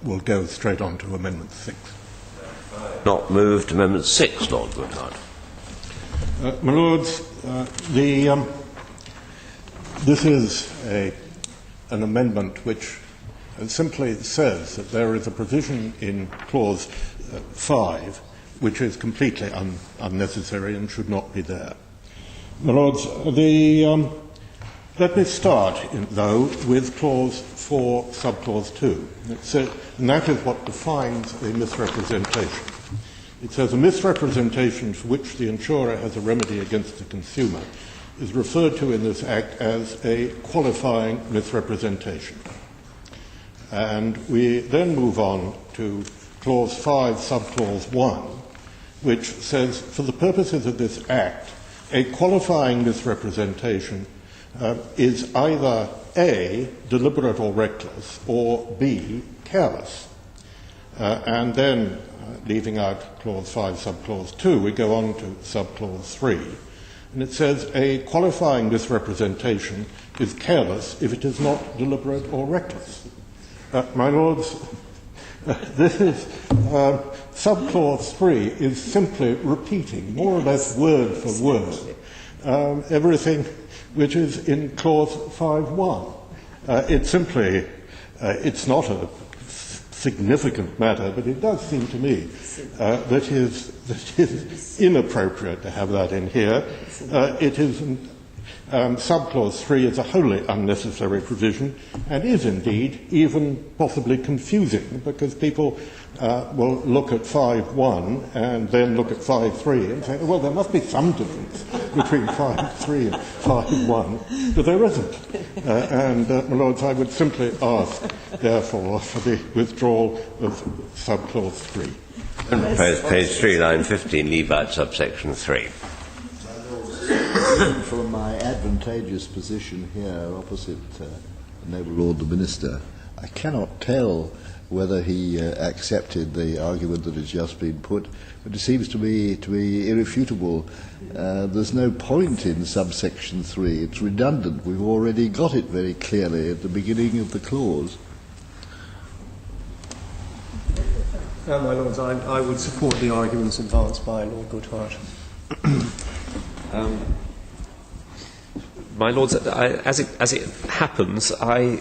we'll go straight on to Amendment 6. Not moved Amendment 6, Lord Goodhart. My Lords, this is an amendment which simply says that there is a provision in Clause 5 which is completely unnecessary and should not be there. My Lords, let me start, though, with Clause 4, Subclause 2. And that is what defines a misrepresentation. It says a misrepresentation for which the insurer has a remedy against the consumer is referred to in this Act as a qualifying misrepresentation. And we then move on to Clause 5, Subclause 1, which says, for the purposes of this Act, a qualifying misrepresentation is either A, deliberate or reckless, or B, careless. And then, leaving out Clause 5, Subclause 2, we go on to Subclause 3. And it says a qualifying misrepresentation is careless if it is not deliberate or reckless. My Lords, this is Subclause 3 is simply repeating, more or less word for word, everything which is in Clause 5.1. It's simply, it's not a significant matter, but it does seem to me that is inappropriate to have that in here. It is Subclause 3 is a wholly unnecessary provision and is indeed even possibly confusing, because people will look at 5.1 and then look at 5.3 and say, well, there must be some difference between 5.3 and 5.1, but there isn't. My Lords, I would simply ask, therefore, for the withdrawal of Subclause 3. Page 3, line 15, leave out subsection 3. From my advantageous position here opposite the Noble Lord the Minister, I cannot tell whether he accepted the argument that has just been put, but it seems to be irrefutable. There's no point in subsection 3. It's redundant. We've already got it very clearly at the beginning of the clause. My Lords, I would support the arguments advanced by Lord Goodhart. My Lords, as it happens, I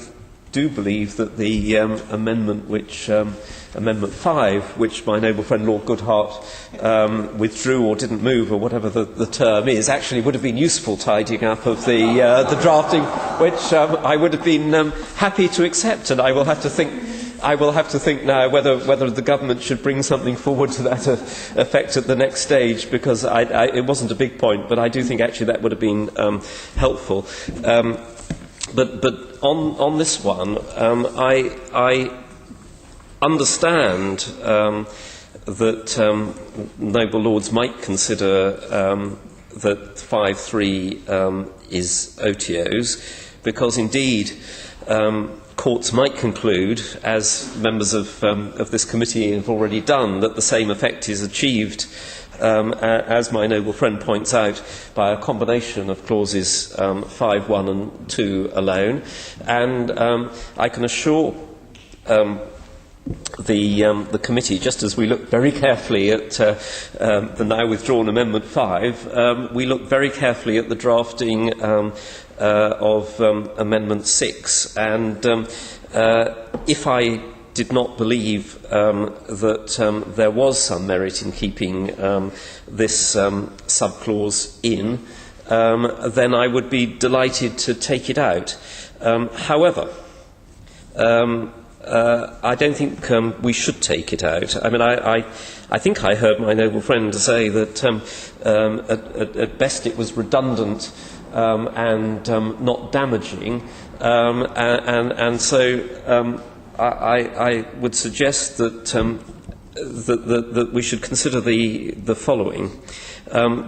do believe that the amendment, Amendment 5, which my noble friend Lord Goodhart withdrew or didn't move, or whatever the term is, actually would have been useful tidying up of the drafting, which I would have been happy to accept, and I will have to think now whether the government should bring something forward to that effect at the next stage, because it wasn't a big point, but I do think actually that would have been helpful. But on this one, I understand that noble lords might consider that 5.3 is OTOs, because indeed courts might conclude, as members of this committee have already done, that the same effect is achieved, as my noble friend points out, by a combination of clauses 5.1 and 2 alone. And I can assure the committee, just as we look very carefully at the now withdrawn Amendment 5, we look very carefully at the drafting of Amendment 6. And if I did not believe that there was some merit in keeping this subclause in, then I would be delighted to take it out. However, I don't think we should take it out. I mean, I think I heard my noble friend say that at best it was redundant and not damaging, and so I would suggest that that we should consider the following.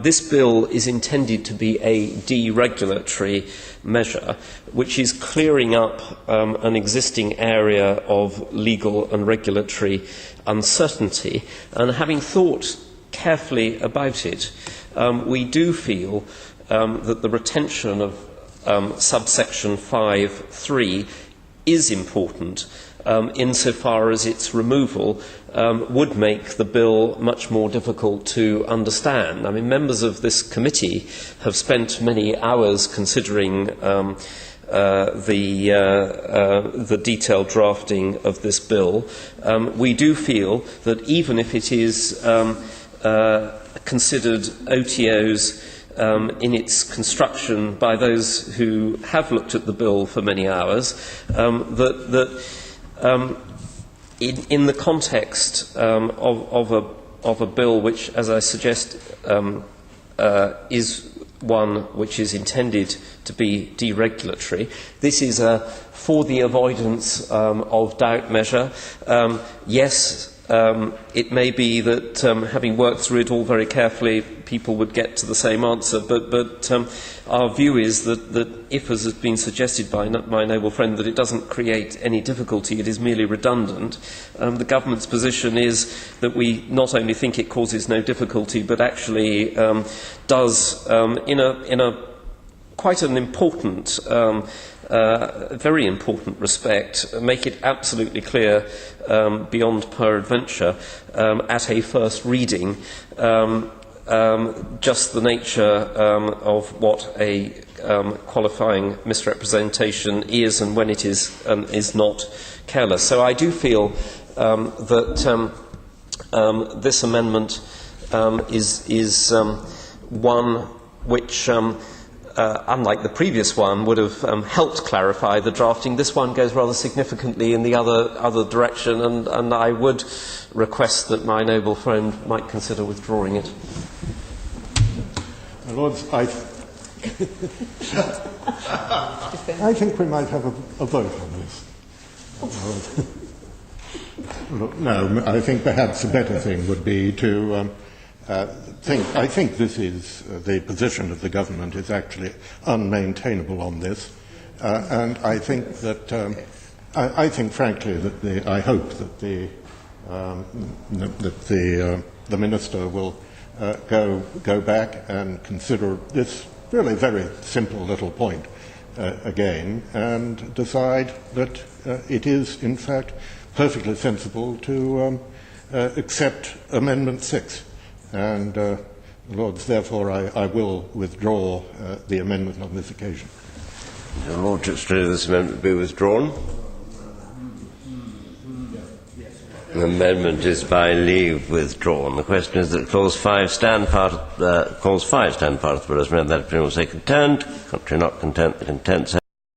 This bill is intended to be a deregulatory measure, which is clearing up an existing area of legal and regulatory uncertainty. And having thought carefully about it, we do feel that the retention of subsection 5.3 is important, insofar as its removal would make the bill much more difficult to understand. I mean, members of this committee have spent many hours considering the detailed drafting of this bill. We do feel that even if it is considered OTOs in its construction by those who have looked at the bill for many hours, in the context of a bill which, as I suggest, is one which is intended to be deregulatory. This is a for the avoidance of doubt measure. Yes, it may be that having worked through it all very carefully, people would get to the same answer, but our view is that if, as has been suggested by my noble friend, that it doesn't create any difficulty, it is merely redundant. The government's position is that we not only think it causes no difficulty, but actually does, in a quite an important, very important respect, make it absolutely clear beyond peradventure at a first reading just the nature of what a qualifying misrepresentation is and when it is not careless. So I do feel that this amendment is one which unlike the previous one, would have helped clarify the drafting. This one goes rather significantly in the other direction, and I would request that my noble friend might consider withdrawing it. Lords, I think we might have a vote on this. No, I think perhaps a better thing would be to I think this is the position of the government is actually unmaintainable on this, and I think that I think frankly that I hope that the minister will go back and consider this really very simple little point again and decide that it is in fact perfectly sensible to accept Amendment 6. And, Lords, therefore, I will withdraw the amendment on this occasion. Your Lordship's declare this amendment be withdrawn. The amendment is by leave withdrawn. The question is that Clause 5 stand part of the bill as read. That opinion will say content. Contrary not content, the content